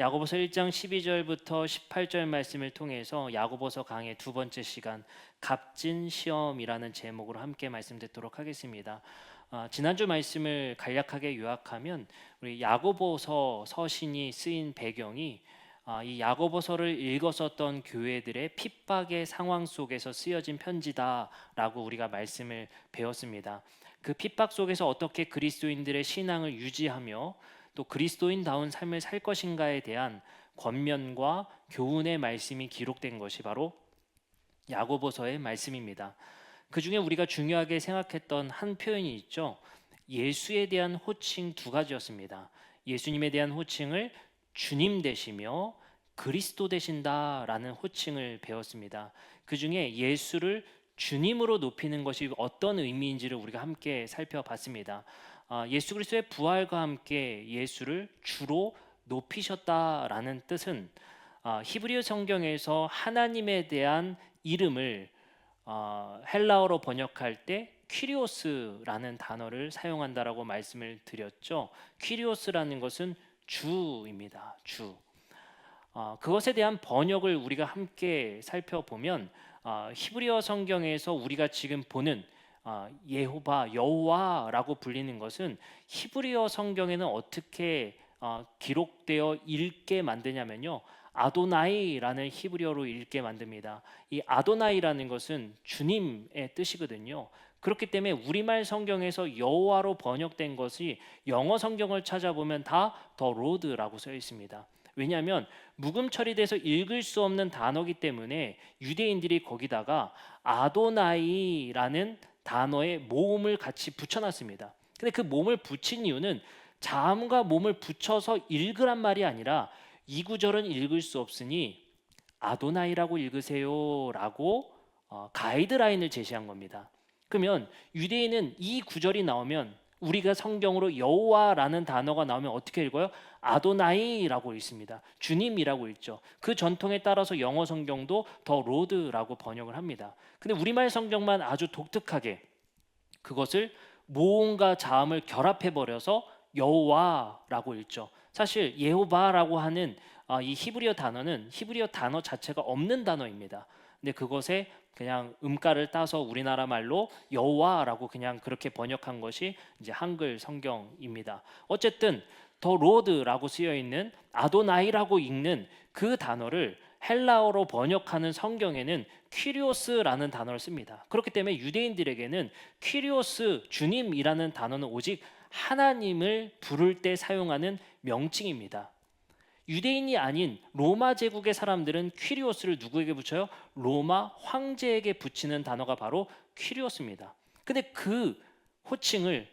야고보서 1장 12절부터 18절 말씀을 통해서 야고보서 강의 두 번째 시간 값진 시험이라는 제목으로 함께 말씀 듣도록 하겠습니다. 지난주 말씀을 간략하게 요약하면 우리 야고보서 서신이 쓰인 배경이 이 야고보서를 읽었었던 교회들의 핍박의 상황 속에서 쓰여진 편지다라고 우리가 말씀을 배웠습니다. 그 핍박 속에서 어떻게 그리스도인들의 신앙을 유지하며 또 그리스도인다운 삶을 살 것인가에 대한 권면과 교훈의 말씀이 기록된 것이 바로 야고보서의 말씀입니다. 그 중에 우리가 중요하게 생각했던 한 표현이 있죠. 예수에 대한 호칭 두 가지였습니다. 예수님에 대한 호칭을 주님 되시며 그리스도 되신다라는 호칭을 배웠습니다. 그 중에 예수를 주님으로 높이는 것이 어떤 의미인지를 우리가 함께 살펴봤습니다. 예수 그리스도의 부활과 함께 예수를 주로 높이셨다라는 뜻은 히브리어 성경에서 하나님에 대한 이름을 헬라어로 번역할 때 퀴리오스라는 단어를 사용한다라고 말씀을 드렸죠. 퀴리오스라는 것은 주입니다. 주. 그것에 대한 번역을 우리가 함께 살펴보면 히브리어 성경에서 우리가 지금 보는 예호바, 여호와라고 불리는 것은 히브리어 성경에는 어떻게 기록되어 읽게 만드냐면요, 아도나이라는 히브리어로 읽게 만듭니다. 이 아도나이라는 것은 주님의 뜻이거든요. 그렇기 때문에 우리말 성경에서 여호와로 번역된 것이 영어 성경을 찾아보면 다 더 로드라고 써 있습니다. 왜냐하면 묵음 처리돼서 읽을 수 없는 단어이기 때문에 유대인들이 거기다가 아도나이라는 단어의 모음을 같이 붙여놨습니다. 근데 그 모음을 붙인 이유는 자음과 모음을 붙여서 읽으란 말이 아니라 이 구절은 읽을 수 없으니 아도나이라고 읽으세요라고 가이드라인을 제시한 겁니다. 그러면 유대인은 이 구절이 나오면 우리가 성경으로 여호와라는 단어가 나오면 어떻게 읽어요? 아도나이라고 읽습니다. 주님이라고 읽죠. 그 전통에 따라서 영어 성경도 더 로드라고 번역을 합니다. 근데 우리말 성경만 아주 독특하게 그것을 모음과 자음을 결합해 버려서 여호와라고 읽죠. 사실 예호바라고 하는 이 히브리어 단어는 히브리어 단어 자체가 없는 단어입니다. 근데 그것에 그냥 음가를 따서 우리나라 말로 여호와라고 그냥 그렇게 번역한 것이 이제 한글 성경입니다. 어쨌든 더 로드라고 쓰여 있는 아도나이라고 읽는 그 단어를 헬라어로 번역하는 성경에는 퀴리오스라는 단어를 씁니다. 그렇기 때문에 유대인들에게는 퀴리오스, 주님이라는 단어는 오직 하나님을 부를 때 사용하는 명칭입니다. 유대인이 아닌 로마 제국의 사람들은 퀴리오스를 누구에게 붙여요? 로마 황제에게 붙이는 단어가 바로 퀴리오스입니다. 근데 그 호칭을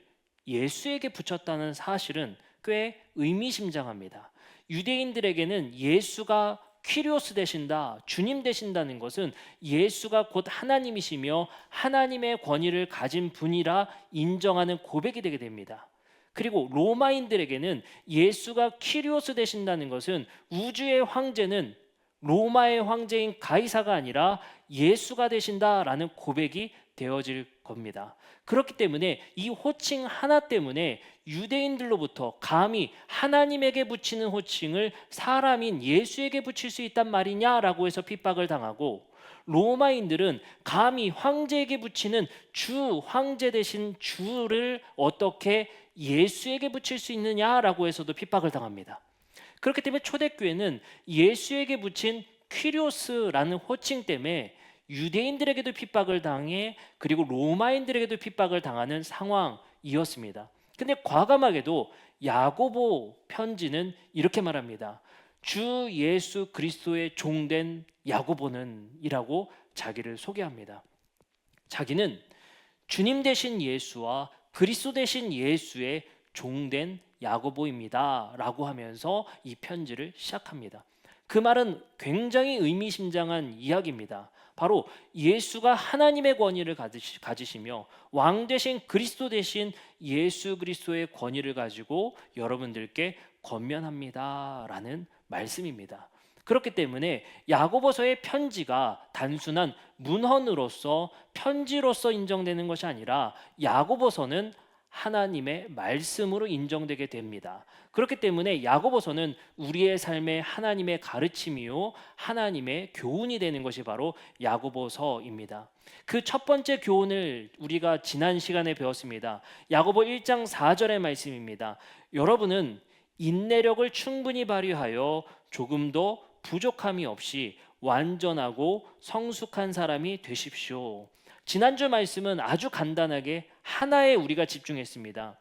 예수에게 붙였다는 사실은 꽤 의미심장합니다. 유대인들에게는 예수가 퀴리오스 되신다, 주님 되신다는 것은 예수가 곧 하나님이시며 하나님의 권위를 가진 분이라 인정하는 고백이 되게 됩니다. 그리고 로마인들에게는 예수가 퀴리오스 되신다는 것은 우주의 황제는 로마의 황제인 가이사가 아니라 예수가 되신다라는 고백이 되어질 겁니다. 그렇기 때문에 이 호칭 하나 때문에 유대인들로부터 감히 하나님에게 붙이는 호칭을 사람인 예수에게 붙일 수 있단 말이냐라고 해서 핍박을 당하고, 로마인들은 감히 황제에게 붙이는 주, 황제 대신 주를 어떻게 예수에게 붙일 수 있느냐라고 해서도 핍박을 당합니다. 그렇기 때문에 초대교회는 예수에게 붙인 퀴리오스라는 호칭 때문에 유대인들에게도 핍박을 당해 그리고 로마인들에게도 핍박을 당하는 상황이었습니다. 근데 과감하게도 야고보 편지는 이렇게 말합니다. 주 예수 그리스도의 종된 야고보는 이라고 자기를 소개합니다. 자기는 주님 되신 예수와 그리스도 되신 예수의 종된 야고보입니다 라고 하면서 이 편지를 시작합니다. 그 말은 굉장히 의미심장한 이야기입니다. 바로 예수가 하나님의 권위를 가지시며 왕 되신 그리스도 되신 예수 그리스도의 권위를 가지고 여러분들께 권면합니다 라는 말씀입니다. 그렇기 때문에 야고보서의 편지가 단순한 문헌으로서 편지로서 인정되는 것이 아니라 야고보서는 하나님의 말씀으로 인정되게 됩니다. 그렇기 때문에 야고보서는 우리의 삶에 하나님의 가르침이요 하나님의 교훈이 되는 것이 바로 야고보서입니다. 그 첫 번째 교훈을 우리가 지난 시간에 배웠습니다. 야고보 1장 4절의 말씀입니다. 여러분은 인내력을 충분히 발휘하여 조금도 부족함이 없이 완전하고 성숙한 사람이 되십시오. 지난주 말씀은 아주 간단하게 하나에 우리가 집중했습니다.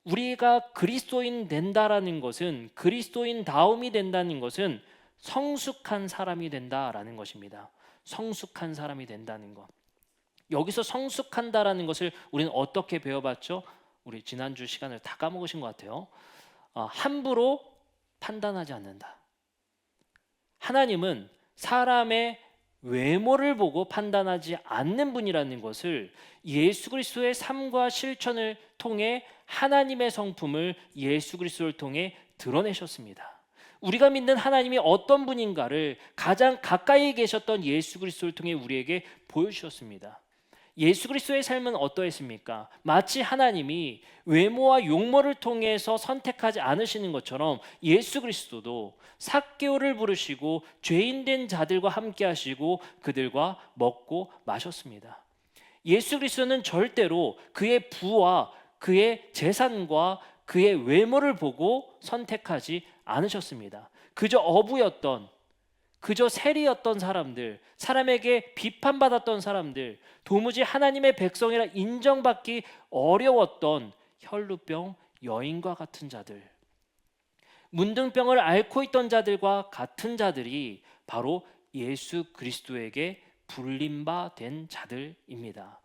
우리가 그리스도인 된다라는 것은, 그리스도인 다움이 된다는 것은 성숙한 사람이 된다라는 것입니다. 성숙한 사람이 된다는 것. 여기서 성숙한다라는 것을 우리는 어떻게 배워봤죠? 우리 지난주 시간을 다 까먹으신 것 같아요. 함부로 판단하지 않는다. 하나님은 사람의 외모를 보고 판단하지 않는 분이라는 것을 예수 그리스도의 삶과 실천을 통해 하나님의 성품을 예수 그리스도를 통해 드러내셨습니다. 우리가 믿는 하나님이 어떤 분인가를 가장 가까이 계셨던 예수 그리스도를 통해 우리에게 보여주셨습니다. 예수 그리스도의 삶은 어떠했습니까? 마치 하나님이 외모와 용모를 통해서 선택하지 않으시는 것처럼 예수 그리스도도 삭개오를 부르시고 죄인된 자들과 함께 하시고 그들과 먹고 마셨습니다. 예수 그리스도는 절대로 그의 부와 그의 재산과 그의 외모를 보고 선택하지 않으셨습니다. 그저 어부였던, 그저 세리였던 사람들, 사람에게 비판받았던 사람들, 도무지 하나님의 백성이라 인정받기 어려웠던 혈루병 여인과 같은 자들, 문둥병을 앓고 있던 자들과 같은 자들이 바로 예수 그리스도에게 불림받은 자들입니다.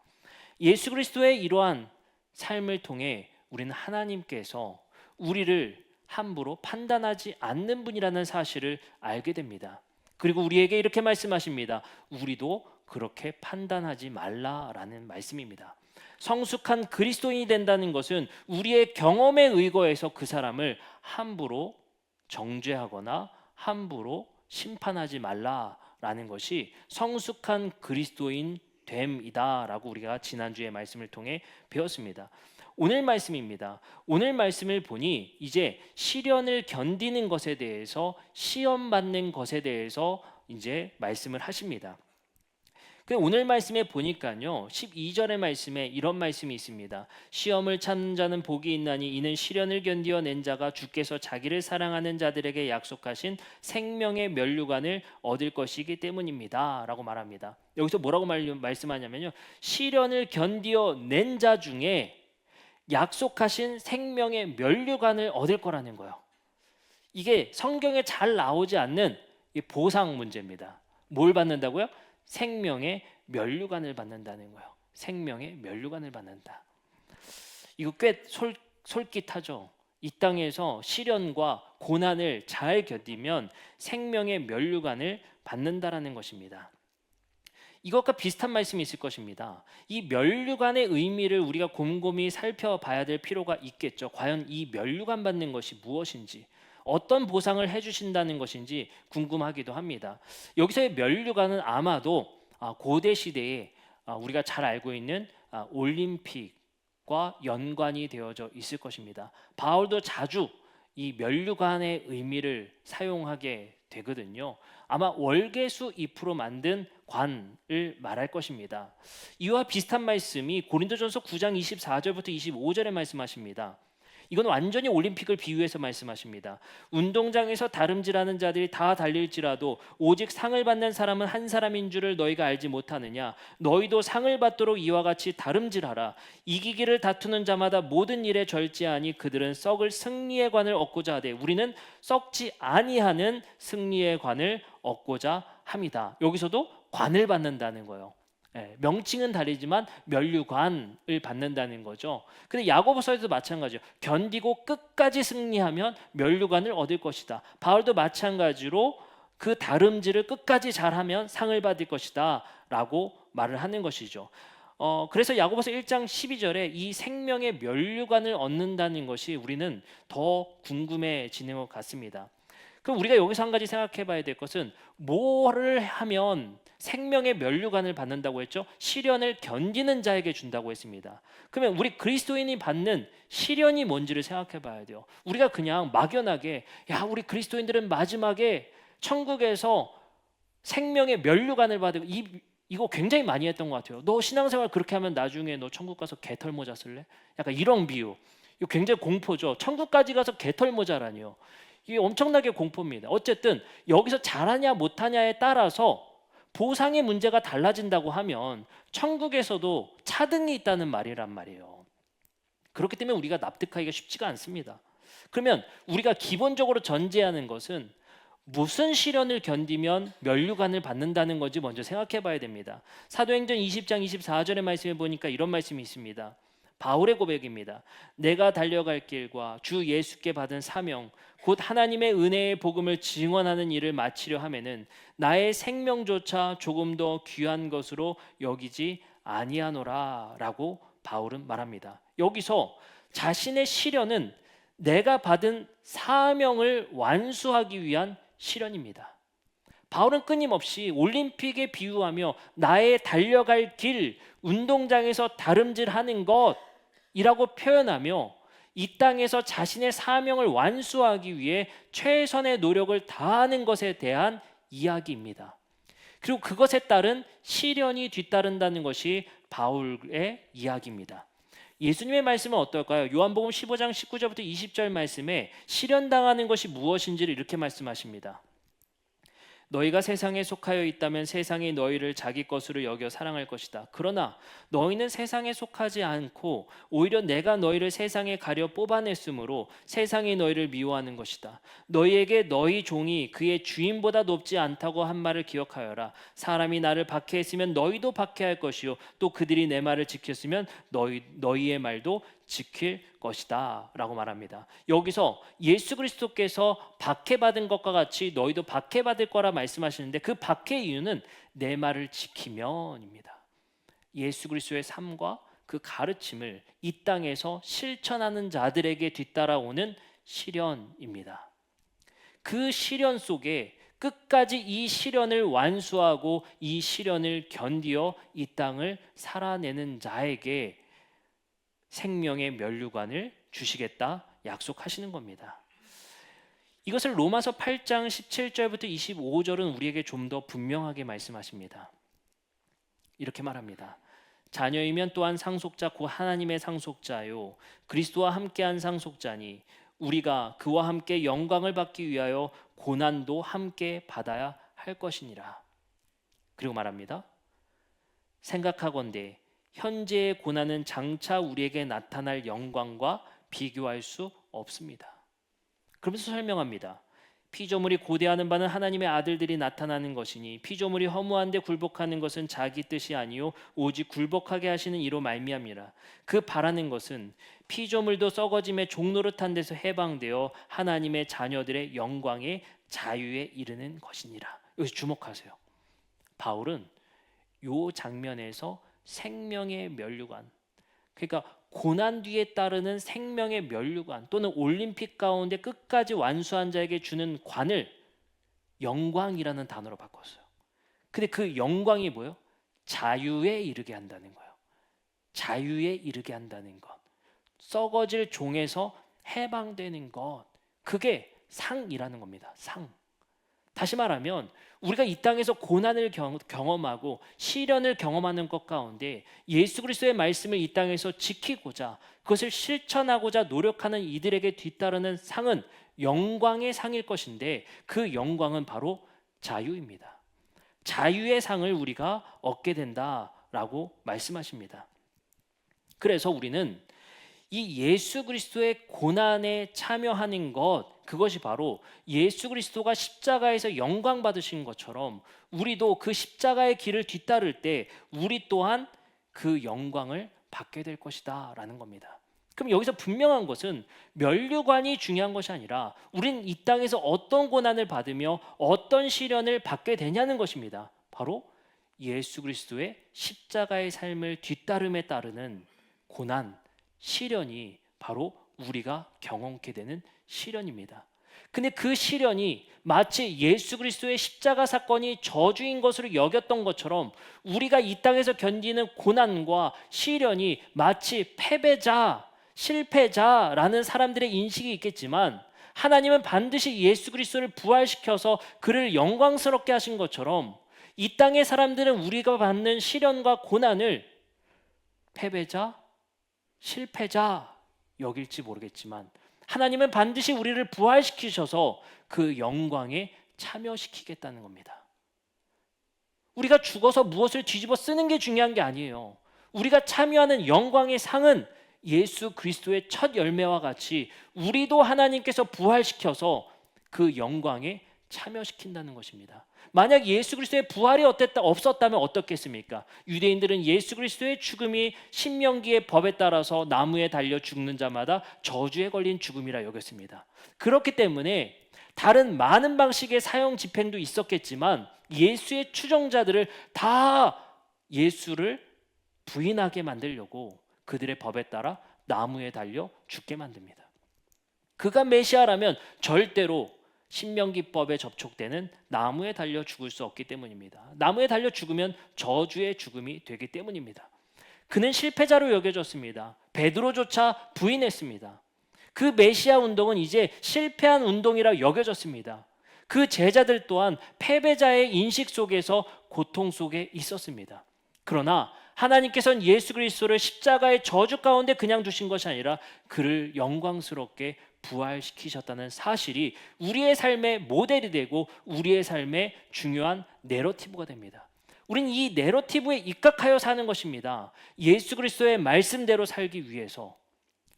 예수 그리스도의 이러한 삶을 통해 우리는 하나님께서 우리를 함부로 판단하지 않는 분이라는 사실을 알게 됩니다. 그리고 우리에게 이렇게 말씀하십니다. 우리도 그렇게 판단하지 말라라는 말씀입니다. 성숙한 그리스도인이 된다는 것은 우리의 경험에 의거해서 그 사람을 함부로 정죄하거나 함부로 심판하지 말라라는 것이 성숙한 그리스도인 됨이다라고 우리가 지난주의 말씀을 통해 배웠습니다. 오늘 말씀입니다. 오늘 말씀을 보니 이제 시련을 견디는 것에 대해서, 시험 받는 것에 대해서 이제 말씀을 하십니다. 오늘 말씀에 보니까요 12절의 말씀에 이런 말씀이 있습니다. 시험을 참는 자는 복이 있나니 이는 시련을 견디어 낸 자가 주께서 자기를 사랑하는 자들에게 약속하신 생명의 면류관을 얻을 것이기 때문입니다 라고 말합니다. 여기서 뭐라고 말씀하냐면요, 시련을 견디어 낸 자 중에 약속하신 생명의 면류관을 얻을 거라는 거예요. 이게 성경에 잘 나오지 않는 보상 문제입니다. 뭘 받는다고요? 생명의 면류관을 받는다는 거예요. 생명의 면류관을 받는다. 이거 꽤 솔깃하죠. 이 땅에서 시련과 고난을 잘 견디면 생명의 면류관을 받는다라는 것입니다. 이것과 비슷한 말씀이 있을 것입니다. 이 면류관의 의미를 우리가 곰곰이 살펴봐야 될 필요가 있겠죠. 과연 이 면류관 받는 것이 무엇인지, 어떤 보상을 해주신다는 것인지 궁금하기도 합니다. 여기서의 면류관은 아마도 고대 시대에 우리가 잘 알고 있는 올림픽과 연관이 되어져 있을 것입니다. 바울도 자주 이 면류관의 의미를 사용하게 되거든요. 아마 월계수 잎으로 만든 관을 말할 것입니다. 이와 비슷한 말씀이 고린도전서 9장 24절부터 25절에 말씀하십니다. 이건 완전히 올림픽을 비유해서 말씀하십니다. 운동장에서 다름질하는 자들이 다 달릴지라도 오직 상을 받는 사람은 한 사람인 줄을 너희가 알지 못하느냐? 너희도 상을 받도록 이와 같이 다름질하라. 이기기를 다투는 자마다 모든 일에 절제하니 그들은 썩을 승리의 관을 얻고자 하되 우리는 썩지 아니하는 승리의 관을 얻고자 합니다. 여기서도 관을 받는다는 거예요. 명칭은 다르지만 면류관을 받는다는 거죠. 근데 야고보서에도 마찬가지예요. 견디고 끝까지 승리하면 면류관을 얻을 것이다. 바울도 마찬가지로 그 다름질을 끝까지 잘하면 상을 받을 것이다 라고 말을 하는 것이죠. 그래서 야고보서 1장 12절에 이 생명의 면류관을 얻는다는 것이 우리는 더 궁금해지는 것 같습니다. 그럼 우리가 여기서 한 가지 생각해 봐야 될 것은 뭐를 하면 생명의 면류관을 받는다고 했죠? 시련을 견디는 자에게 준다고 했습니다. 그러면 우리 그리스도인이 받는 시련이 뭔지를 생각해 봐야 돼요. 우리가 그냥 막연하게 우리 그리스도인들은 마지막에 천국에서 생명의 면류관을 받으고 이거 굉장히 많이 했던 것 같아요. 너 신앙생활 그렇게 하면 나중에 너 천국 가서 개털 모자 쓸래? 약간 이런 비유. 이거 굉장히 공포죠. 천국까지 가서 개털 모자라니요. 이게 엄청나게 공포입니다. 어쨌든 여기서 잘하냐 못하냐에 따라서 보상의 문제가 달라진다고 하면 천국에서도 차등이 있다는 말이란 말이에요. 그렇기 때문에 우리가 납득하기가 쉽지가 않습니다. 그러면 우리가 기본적으로 전제하는 것은 무슨 시련을 견디면 면류관을 받는다는 건지 먼저 생각해 봐야 됩니다. 사도행전 20장 24절의 말씀에 보니까 이런 말씀이 있습니다. 바울의 고백입니다. 내가 달려갈 길과 주 예수께 받은 사명 곧 하나님의 은혜의 복음을 증언하는 일을 마치려 하면은 나의 생명조차 조금 더 귀한 것으로 여기지 아니하노라 라고 바울은 말합니다. 여기서 자신의 시련은 내가 받은 사명을 완수하기 위한 시련입니다. 바울은 끊임없이 올림픽에 비유하며 나의 달려갈 길, 운동장에서 다름질하는 것이라고 표현하며 이 땅에서 자신의 사명을 완수하기 위해 최선의 노력을 다하는 것에 대한 이야기입니다. 그리고 그것에 따른 시련이 뒤따른다는 것이 바울의 이야기입니다. 예수님의 말씀은 어떨까요? 요한복음 15장 19절부터 20절 말씀에 시련당하는 것이 무엇인지를 이렇게 말씀하십니다. 너희가 세상에 속하여 있다면 세상이 너희를 자기 것으로 여겨 사랑할 것이다. 그러나 너희는 세상에 속하지 않고 오히려 내가 너희를 세상에 가려 뽑아냈으므로 세상이 너희를 미워하는 것이다. 너희에게 너희 종이 그의 주인보다 높지 않다고 한 말을 기억하여라. 사람이 나를 박해했으면 너희도 박해할 것이요 또 그들이 내 말을 지켰으면 너희의 말도 지킬 것이다 라고 말합니다. 여기서 예수 그리스도께서 박해받은 것과 같이 너희도 박해받을 거라 말씀하시는데 그 박해의 이유는 내 말을 지키면입니다. 예수 그리스도의 삶과 그 가르침을 이 땅에서 실천하는 자들에게 뒤따라오는 시련입니다. 그 시련 속에 끝까지 이 시련을 완수하고 이 시련을 견디어 이 땅을 살아내는 자에게 생명의 면류관을 주시겠다 약속하시는 겁니다. 이것을 로마서 8장 17절부터 25절은 우리에게 좀 더 분명하게 말씀하십니다. 이렇게 말합니다. 자녀이면 또한 상속자 곧 하나님의 상속자요 그리스도와 함께한 상속자니 우리가 그와 함께 영광을 받기 위하여 고난도 함께 받아야 할 것이니라. 그리고 말합니다. 생각하건대 현재의 고난은 장차 우리에게 나타날 영광과 비교할 수 없습니다. 그러면서 설명합니다. 피조물이 고대하는 바는 하나님의 아들들이 나타나는 것이니 피조물이 허무한데 굴복하는 것은 자기 뜻이 아니요 오직 굴복하게 하시는 이로 말미암이라. 그 바라는 것은 피조물도 썩어짐의 종노릇한 데서 해방되어 하나님의 자녀들의 영광의 자유에 이르는 것이니라. 여기서 주목하세요. 바울은 이 장면에서 생명의 면류관, 그러니까 고난 뒤에 따르는 생명의 면류관 또는 올림픽 가운데 끝까지 완수한 자에게 주는 관을 영광이라는 단어로 바꿨어요. 근데 그 영광이 뭐예요? 자유에 이르게 한다는 거예요. 자유에 이르게 한다는 것, 썩어질 종에서 해방되는 것, 그게 상이라는 겁니다. 상. 다시 말하면 우리가 이 땅에서 고난을 경험하고 시련을 경험하는 것 가운데 예수 그리스도의 말씀을 이 땅에서 지키고자 그것을 실천하고자 노력하는 이들에게 뒤따르는 상은 영광의 상일 것인데 그 영광은 바로 자유입니다. 자유의 상을 우리가 얻게 된다라고 말씀하십니다. 그래서 우리는 이 예수 그리스도의 고난에 참여하는 것, 그것이 바로 예수 그리스도가 십자가에서 영광 받으신 것처럼 우리도 그 십자가의 길을 뒤따를 때 우리 또한 그 영광을 받게 될 것이다 라는 겁니다. 그럼 여기서 분명한 것은 면류관이 중요한 것이 아니라 우리는 이 땅에서 어떤 고난을 받으며 어떤 시련을 받게 되냐는 것입니다. 바로 예수 그리스도의 십자가의 삶을 뒤따름에 따르는 고난, 시련이 바로 우리가 경험하게 되는 시련입니다. 근데 그 시련이 마치 예수 그리스도의 십자가 사건이 저주인 것으로 여겼던 것처럼 우리가 이 땅에서 견디는 고난과 시련이 마치 패배자, 실패자라는 사람들의 인식이 있겠지만, 하나님은 반드시 예수 그리스도를 부활시켜서 그를 영광스럽게 하신 것처럼 이 땅의 사람들은 우리가 받는 시련과 고난을 패배자, 실패자 여길지 모르겠지만, 하나님은 반드시 우리를 부활시키셔서 그 영광에 참여시키겠다는 겁니다. 우리가 죽어서 무엇을 뒤집어 쓰는 게 중요한 게 아니에요. 우리가 참여하는 영광의 상은 예수 그리스도의 첫 열매와 같이 우리도 하나님께서 부활시켜서 그 영광에 참여시킨다는 것입니다. 만약 예수 그리스도의 부활이 없었다면 어떻겠습니까? 유대인들은 예수 그리스도의 죽음이 신명기의 법에 따라서 나무에 달려 죽는 자마다 저주에 걸린 죽음이라 여겼습니다. 그렇기 때문에 다른 많은 방식의 사형 집행도 있었겠지만 예수의 추종자들을 다 예수를 부인하게 만들려고 그들의 법에 따라 나무에 달려 죽게 만듭니다. 그가 메시아라면 절대로 신명기법에 접촉되는 나무에 달려 죽을 수 없기 때문입니다. 나무에 달려 죽으면 저주의 죽음이 되기 때문입니다. 그는 실패자로 여겨졌습니다. 베드로조차 부인했습니다. 그 메시아 운동은 이제 실패한 운동이라 여겨졌습니다. 그 제자들 또한 패배자의 인식 속에서 고통 속에 있었습니다. 그러나 하나님께서는 예수 그리스도를 십자가의 저주 가운데 그냥 두신 것이 아니라 그를 영광스럽게 부활시키셨다는 사실이 우리의 삶의 모델이 되고 우리의 삶의 중요한 내러티브가 됩니다. 우린 이 내러티브에 입각하여 사는 것입니다. 예수 그리스도의 말씀대로 살기 위해서.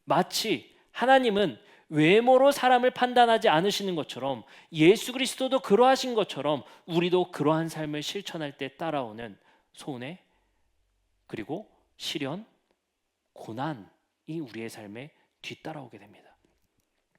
마치 하나님은 외모로 사람을 판단하지 않으시는 것처럼 예수 그리스도도 그러하신 것처럼 우리도 그러한 삶을 실천할 때 따라오는 손해, 그리고 시련, 고난이 우리의 삶에 뒤따라오게 됩니다.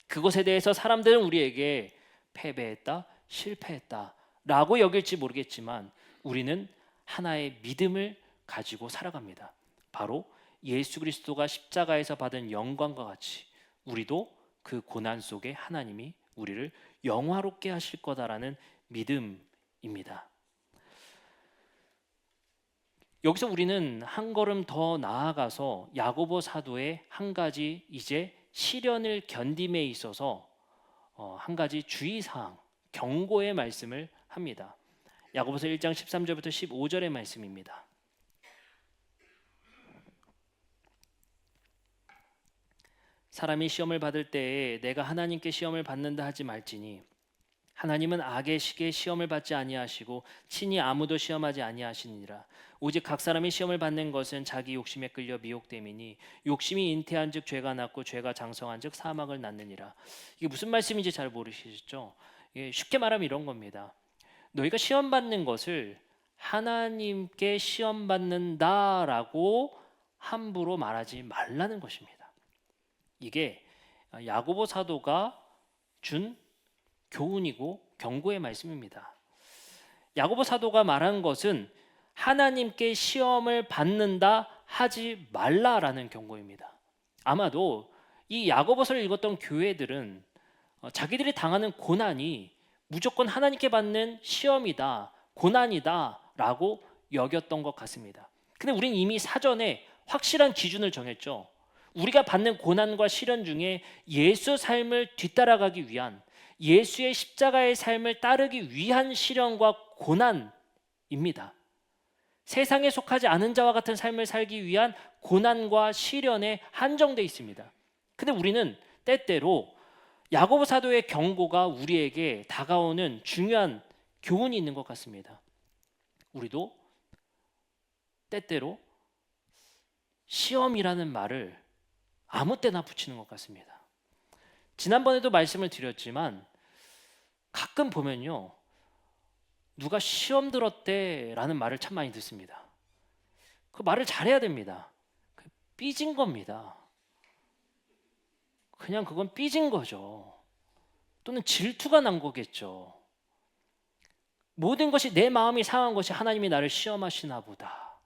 그것에 대해서 사람들은 우리에게 패배했다, 실패했다 라고 여길지 모르겠지만 우리는 하나의 믿음을 가지고 살아갑니다. 바로 예수 그리스도가 십자가에서 받은 영광과 같이 우리도 그 고난 속에 하나님이 우리를 영화롭게 하실 거다라는 믿음입니다. 여기서 우리는 한 걸음 더 나아가서 야고보 사도의 한 가지 이제 시련을 견딤에 있어서 한 가지 주의사항, 경고의 말씀을 합니다. 야고보서 1장 13절부터 15절의 말씀입니다. 사람이 시험을 받을 때에 내가 하나님께 시험을 받는다 하지 말지니 하나님은 악의 시기에 시험을 받지 아니하시고 친히 아무도 시험하지 아니하시니라. 오직 각 사람이 시험을 받는 것은 자기 욕심에 끌려 미혹됨이니 욕심이 잉태한즉 죄가 낳고 죄가 장성한즉 사망을 낳느니라. 이게 무슨 말씀인지 잘 모르시죠? 쉽게 말하면 이런 겁니다. 너희가 시험 받는 것을 하나님께 시험 받는다라고 함부로 말하지 말라는 것입니다. 이게 야고보 사도가 준 교훈이고 경고의 말씀입니다. 야고보 사도가 말한 것은 하나님께 시험을 받는다 하지 말라라는 경고입니다. 아마도 이 야고보서를 읽었던 교회들은 자기들이 당하는 고난이 무조건 하나님께 받는 시험이다, 고난이다 라고 여겼던 것 같습니다. 근데 우린 이미 사전에 확실한 기준을 정했죠. 우리가 받는 고난과 시련 중에 예수 삶을 뒤따라가기 위한, 예수의 십자가의 삶을 따르기 위한 시련과 고난입니다. 세상에 속하지 않은 자와 같은 삶을 살기 위한 고난과 시련에 한정되어 있습니다. 근데 우리는 때때로 야고보 사도의 경고가 우리에게 다가오는 중요한 교훈이 있는 것 같습니다. 우리도 때때로 시험이라는 말을 아무 때나 붙이는 것 같습니다. 지난번에도 말씀을 드렸지만 가끔 보면요, 누가 시험 들었대 라는 말을 참 많이 듣습니다. 그 말을 잘해야 됩니다. 삐진 겁니다. 그냥 그건 삐진 거죠. 또는 질투가 난 거겠죠. 모든 것이 내 마음이 상한 것이 하나님이 나를 시험하시나 보다.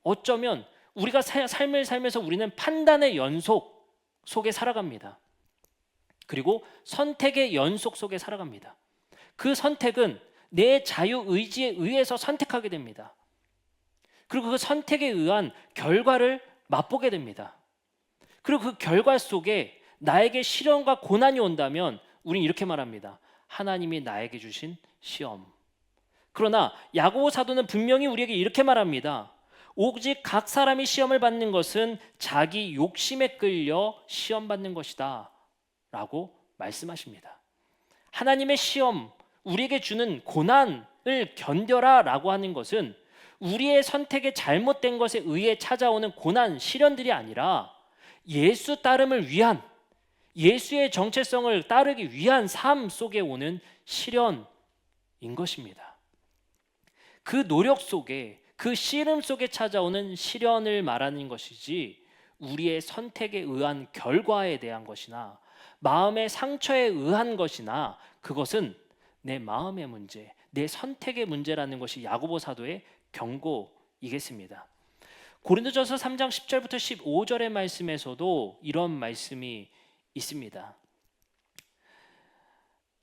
어쩌면 우리가 삶을 살면서 우리는 판단의 연속 속에 살아갑니다. 그리고 선택의 연속 속에 살아갑니다. 그 선택은 내 자유의지에 의해서 선택하게 됩니다. 그리고 그 선택에 의한 결과를 맛보게 됩니다. 그리고 그 결과 속에 나에게 시련과 고난이 온다면 우리는 이렇게 말합니다. 하나님이 나에게 주신 시험. 그러나 야고보 사도는 분명히 우리에게 이렇게 말합니다. 오직 각 사람이 시험을 받는 것은 자기 욕심에 끌려 시험 받는 것이다 라고 말씀하십니다. 하나님의 시험, 우리에게 주는 고난을 견뎌라 라고 하는 것은 우리의 선택에 잘못된 것에 의해 찾아오는 고난, 시련들이 아니라 예수 따름을 위한, 예수의 정체성을 따르기 위한 삶 속에 오는 시련인 것입니다. 그 노력 속에, 그 씨름 속에 찾아오는 시련을 말하는 것이지 우리의 선택에 의한 결과에 대한 것이나 마음의 상처에 의한 것이나 그것은 내 마음의 문제, 내 선택의 문제라는 것이 야고보 사도의 경고이겠습니다. 고린도전서 3장 10절부터 15절의 말씀에서도 이런 말씀이 있습니다.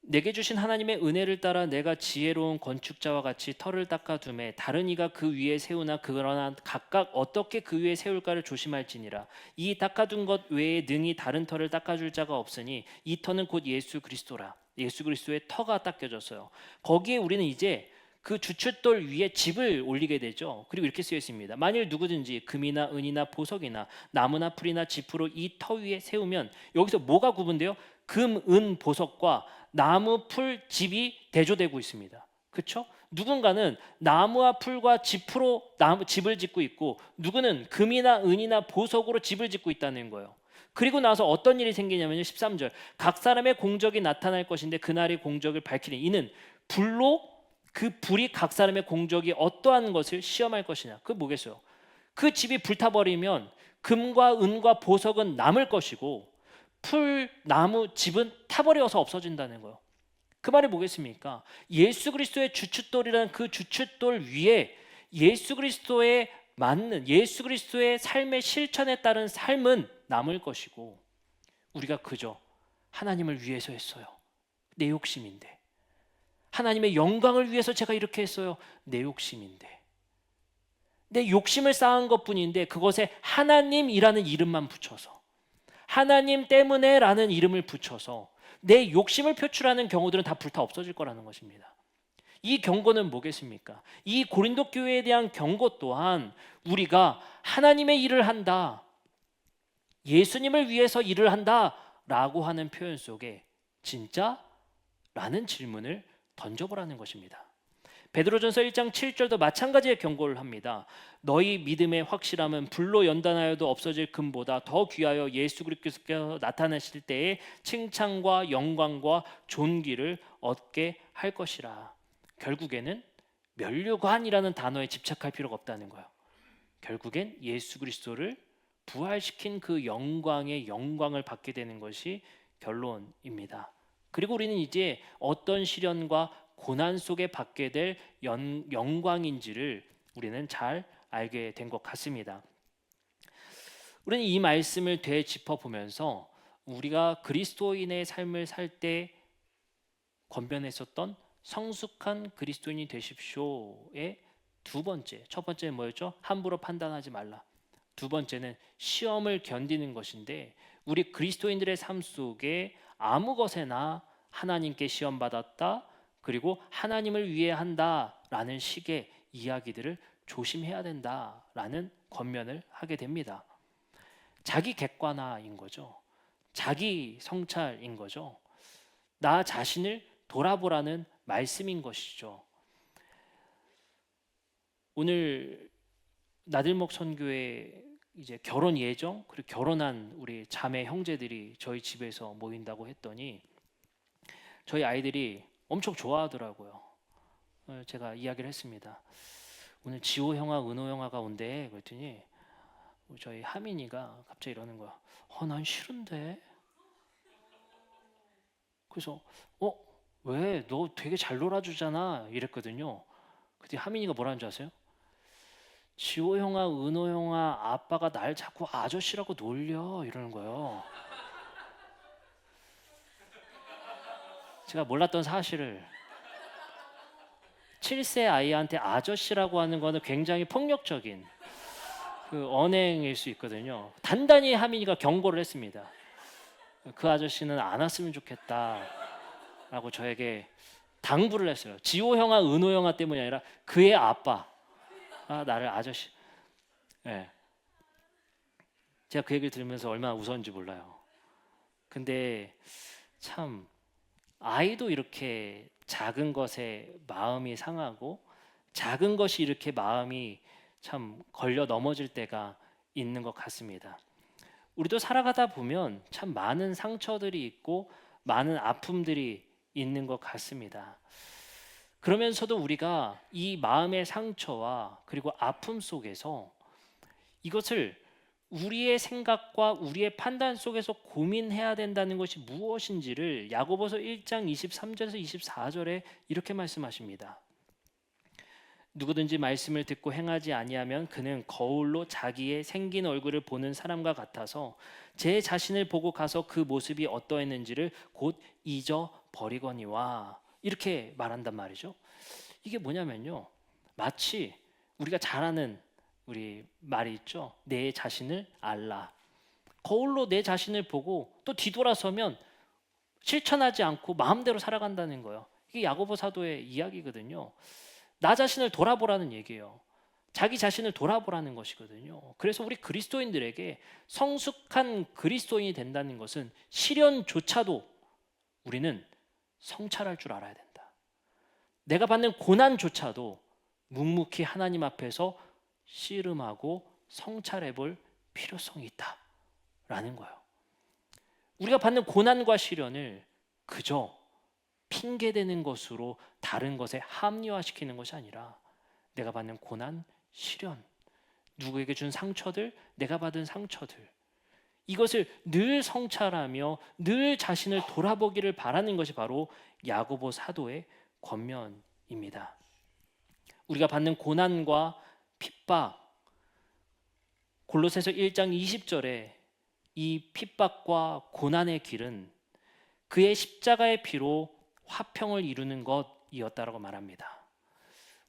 내게 주신 하나님의 은혜를 따라 내가 지혜로운 건축자와 같이 터를 닦아두매 다른 이가 그 위에 세우나 그러나 각각 어떻게 그 위에 세울까를 조심할지니라. 이 닦아둔 것 외에 능히 다른 터를 닦아줄 자가 없으니 이 터는 곧 예수 그리스도라. 예수 그리스도의 터가 닦여졌어요. 거기에 우리는 이제 그 주춧돌 위에 집을 올리게 되죠. 그리고 이렇게 쓰여 있습니다. 만일 누구든지 금이나 은이나 보석이나 나무나 풀이나 지프로 이 터 위에 세우면, 여기서 뭐가 구분돼요? 금, 은, 보석과 나무, 풀, 집이 대조되고 있습니다. 그렇죠? 누군가는 나무와 풀과 지프로 집을 짓고 있고 누구는 금이나 은이나 보석으로 집을 짓고 있다는 거예요. 그리고 나서 어떤 일이 생기냐면요. 13절. 각 사람의 공적이 나타날 것인데 그날의 공적을 밝히니 이는 불로 그 불이 각 사람의 공적이 어떠한 것을 시험할 것이냐. 그게 뭐겠어요? 그 집이 불타버리면 금과 은과 보석은 남을 것이고 풀, 나무, 집은 타버려서 없어진다는 거예요. 그 말이 뭐겠습니까? 예수 그리스도의 주춧돌이라는 그 주춧돌 위에 예수 그리스도에 맞는, 예수 그리스도의 삶의 실천에 따른 삶은 남을 것이고 우리가 그저 하나님을 위해서 했어요. 내 욕심인데. 하나님의 영광을 위해서 제가 이렇게 했어요. 내 욕심인데. 내 욕심을 쌓은 것뿐인데 그것에 하나님이라는 이름만 붙여서, 하나님 때문에 라는 이름을 붙여서 내 욕심을 표출하는 경우들은 다 불타 없어질 거라는 것입니다. 이 경고는 뭐겠습니까? 이 고린도 교회에 대한 경고 또한 우리가 하나님의 일을 한다, 예수님을 위해서 일을 한다 라고 하는 표현 속에 진짜? 라는 질문을 던져보라는 것입니다. 베드로전서 1장 7절도 마찬가지의 경고를 합니다. 너희 믿음의 확실함은 불로 연단하여도 없어질 금보다 더 귀하여 예수 그리스도께서 나타나실 때에 칭찬과 영광과 존귀를 얻게 할 것이라. 결국에는 면류관이라는 단어에 집착할 필요가 없다는 거예요. 결국엔 예수 그리스도를 부활시킨 그 영광의 영광을 받게 되는 것이 결론입니다. 그리고 우리는 이제 어떤 시련과 고난 속에 받게 될 영광인지를 우리는 잘 알게 된 것 같습니다. 우리는 이 말씀을 되짚어 보면서 우리가 그리스도인의 삶을 살 때 권면했었던 성숙한 그리스도인이 되십시오의 두 번째, 첫 번째는 뭐였죠? 함부로 판단하지 말라. 두 번째는 시험을 견디는 것인데 우리 그리스도인들의 삶 속에 아무 것에나 하나님께 시험 받았다, 그리고 하나님을 위해 한다라는 식의 이야기들을 조심해야 된다라는 권면을 하게 됩니다. 자기 객관화인 거죠. 자기 성찰인 거죠. 나 자신을 돌아보라는 말씀인 것이죠. 오늘 나들목 선교회 이제 결혼 예정, 그리고 결혼한 우리 자매 형제들이 저희 집에서 모인다고 했더니 저희 아이들이 엄청 좋아하더라고요. 제가 이야기를 했습니다. 오늘 지호 형아, 은호 형아가 온대. 그랬더니 저희 하민이가 갑자기 이러는 거야. 난 싫은데. 그래서 왜? 너 되게 잘 놀아주잖아. 이랬거든요. 그때 하민이가 뭐라는 줄 아세요? 지호 형아, 은호 형아, 아빠가 날 자꾸 아저씨라고 놀려. 이러는 거예요. 제가 몰랐던 사실을 7세 아이한테 아저씨라고 하는 거는 굉장히 폭력적인 그 언행일 수 있거든요. 단단히 하민이가 경고를 했습니다. 그 아저씨는 안 왔으면 좋겠다라고 저에게 당부를 했어요. 지호 형아, 은호 형아 때문이 아니라 그의 아빠. 나를 아저씨. 네. 제가 그 얘기를 들으면서 얼마나 웃었는지 몰라요. 근데 참 아이도 이렇게 작은 것에 마음이 상하고 작은 것이 이렇게 마음이 참 걸려 넘어질 때가 있는 것 같습니다. 우리도 살아가다 보면 참 많은 상처들이 있고 많은 아픔들이 있는 것 같습니다. 그러면서도 우리가 이 마음의 상처와 그리고 아픔 속에서 이것을 우리의 생각과 우리의 판단 속에서 고민해야 된다는 것이 무엇인지를 야고보서 1장 23절에서 24절에 이렇게 말씀하십니다. 누구든지 말씀을 듣고 행하지 아니하면 그는 거울로 자기의 생긴 얼굴을 보는 사람과 같아서 제 자신을 보고 가서 그 모습이 어떠했는지를 곧 잊어버리거니와, 이렇게 말한단 말이죠. 이게 뭐냐면요, 마치 우리가 잘 아는 우리 말이 있죠. 내 자신을 알라. 거울로 내 자신을 보고 또 뒤돌아서면 실천하지 않고 마음대로 살아간다는 거예요. 이게 야고보 사도의 이야기거든요. 나 자신을 돌아보라는 얘기예요. 자기 자신을 돌아보라는 것이거든요. 그래서 우리 그리스도인들에게 성숙한 그리스도인이 된다는 것은 시련조차도 우리는 성찰할 줄 알아야 된다. 내가 받는 고난조차도 묵묵히 하나님 앞에서 씨름하고 성찰해 볼 필요성이 있다라는 거예요. 우리가 받는 고난과 시련을 그저 핑계대는 것으로 다른 것에 합리화시키는 것이 아니라 내가 받는 고난, 시련, 누구에게 준 상처들, 내가 받은 상처들, 이것을 늘 성찰하며 늘 자신을 돌아보기를 바라는 것이 바로 야고보 사도의 권면입니다. 우리가 받는 고난과 핍박, 골로새서 1장 20절에 이 핍박과 고난의 길은 그의 십자가의 피로 화평을 이루는 것이었다라고 말합니다.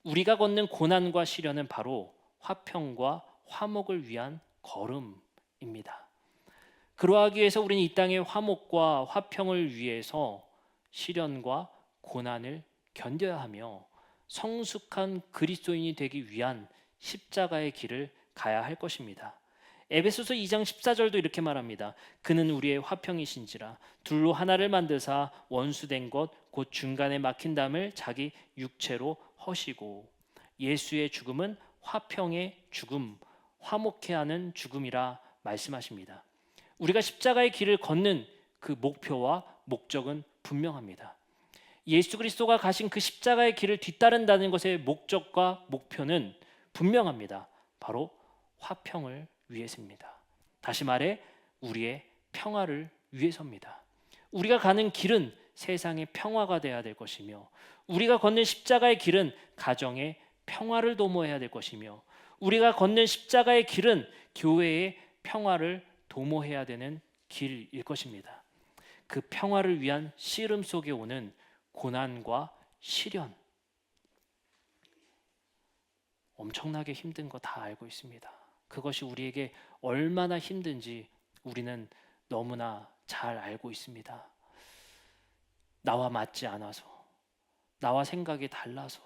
우리가 걷는 고난과 시련은 바로 화평과 화목을 위한 걸음입니다. 그러하기 위해서 우리는 이 땅의 화목과 화평을 위해서 시련과 고난을 견뎌야 하며 성숙한 그리스도인이 되기 위한 십자가의 길을 가야 할 것입니다. 에베소서 2장 14절도 이렇게 말합니다. 그는 우리의 화평이신지라 둘로 하나를 만드사 원수된 것 곧 중간에 막힌 담을 자기 육체로 허시고, 예수의 죽음은 화평의 죽음, 화목케 하는 죽음이라 말씀하십니다. 우리가 십자가의 길을 걷는 그 목표와 목적은 분명합니다. 예수 그리스도가 가신 그 십자가의 길을 뒤따른다는 것의 목적과 목표는 분명합니다. 바로 화평을 위해서입니다. 다시 말해 우리의 평화를 위해서입니다. 우리가 가는 길은 세상의 평화가 되어야 될 것이며, 우리가 걷는 십자가의 길은 가정의 평화를 도모해야 될 것이며, 우리가 걷는 십자가의 길은 교회의 평화를 도모해야 되는 길일 것입니다. 그 평화를 위한 씨름 속에 오는 고난과 시련, 엄청나게 힘든 거 다 알고 있습니다. 그것이 우리에게 얼마나 힘든지 우리는 너무나 잘 알고 있습니다. 나와 맞지 않아서, 나와 생각이 달라서,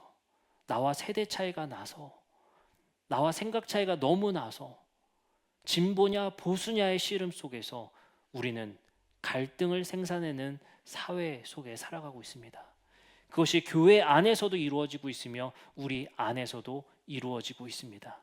나와 세대 차이가 나서, 나와 생각 차이가 너무 나서 진보냐 보수냐의 씨름 속에서 우리는 갈등을 생산해내는 사회 속에 살아가고 있습니다. 그것이 교회 안에서도 이루어지고 있으며 우리 안에서도 이루어지고 있습니다.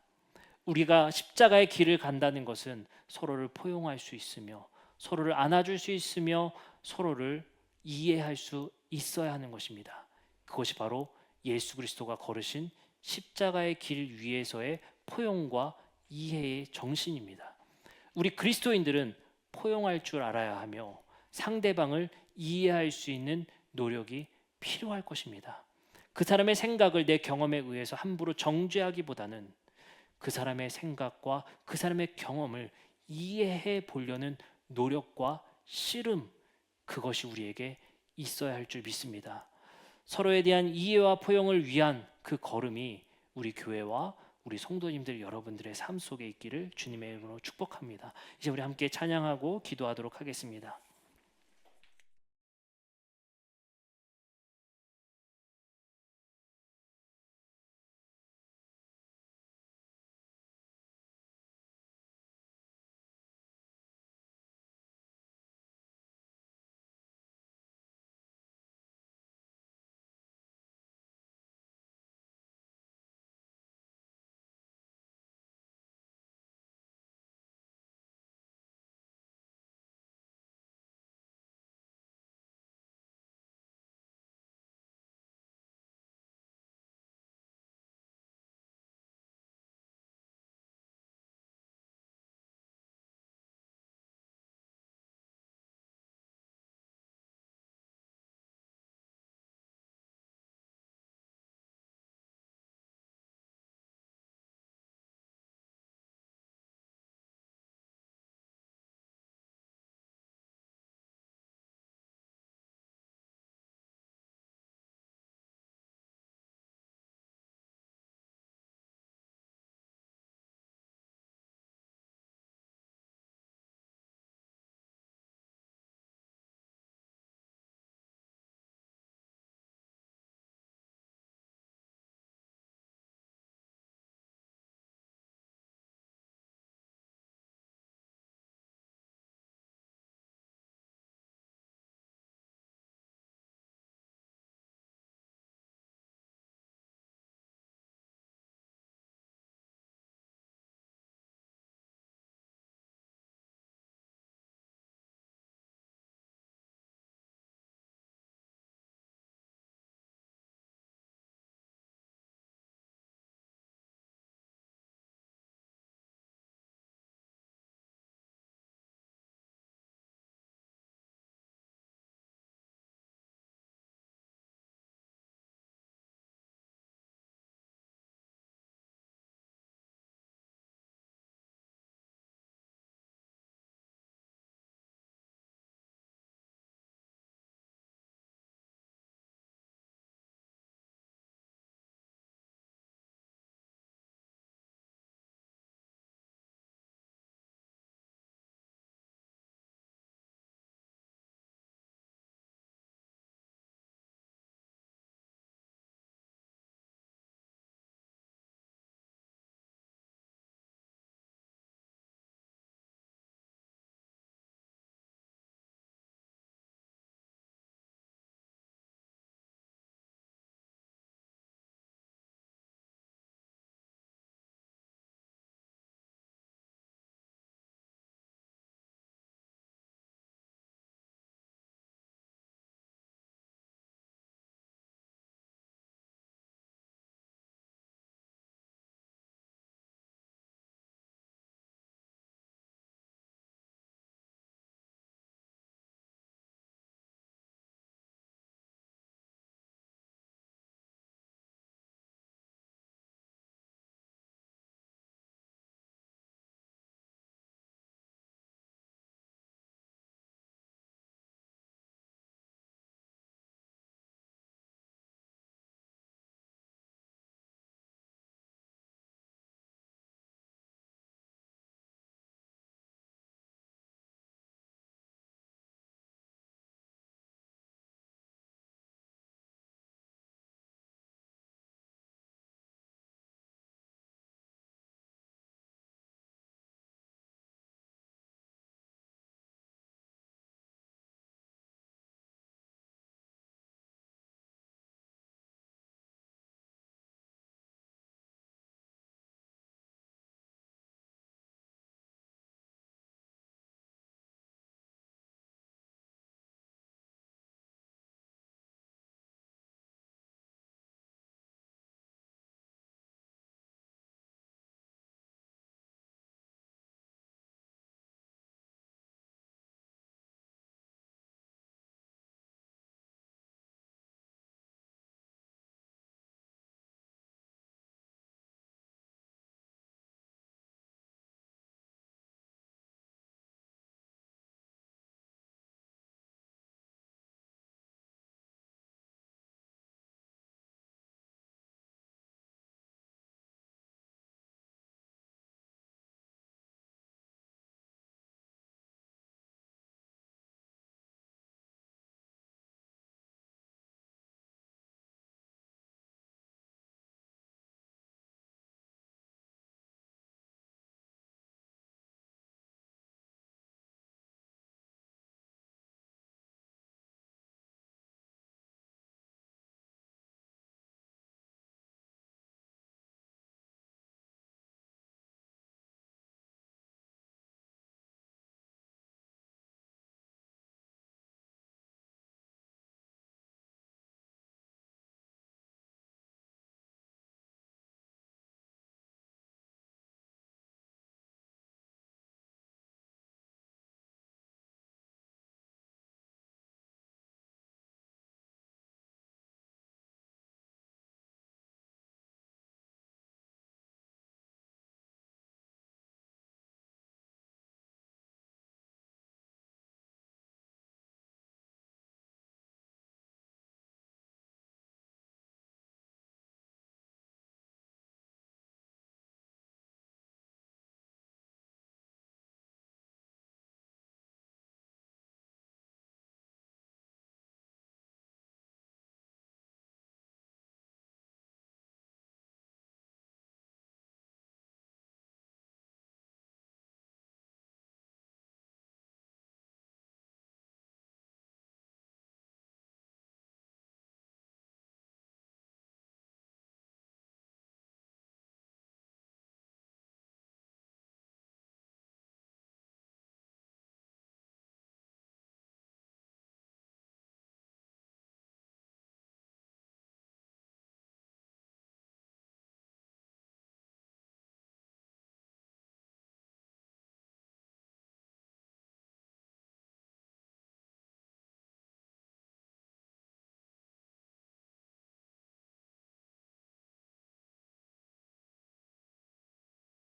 우리가 십자가의 길을 간다는 것은 서로를 포용할 수 있으며 서로를 안아줄 수 있으며 서로를 이해할 수 있어야 하는 것입니다. 그것이 바로 예수 그리스도가 걸으신 십자가의 길 위에서의 포용과 이해의 정신입니다. 우리 그리스도인들은 포용할 줄 알아야 하며 상대방을 이해할 수 있는 노력이 필요할 것입니다. 그 사람의 생각을 내 경험에 의해서 함부로 정죄하기보다는 그 사람의 생각과 그 사람의 경험을 이해해 보려는 노력과 씨름, 그것이 우리에게 있어야 할 줄 믿습니다. 서로에 대한 이해와 포용을 위한 그 걸음이 우리 교회와 우리 성도님들 여러분들의 삶 속에 있기를 주님의 이름으로 축복합니다. 이제 우리 함께 찬양하고 기도하도록 하겠습니다.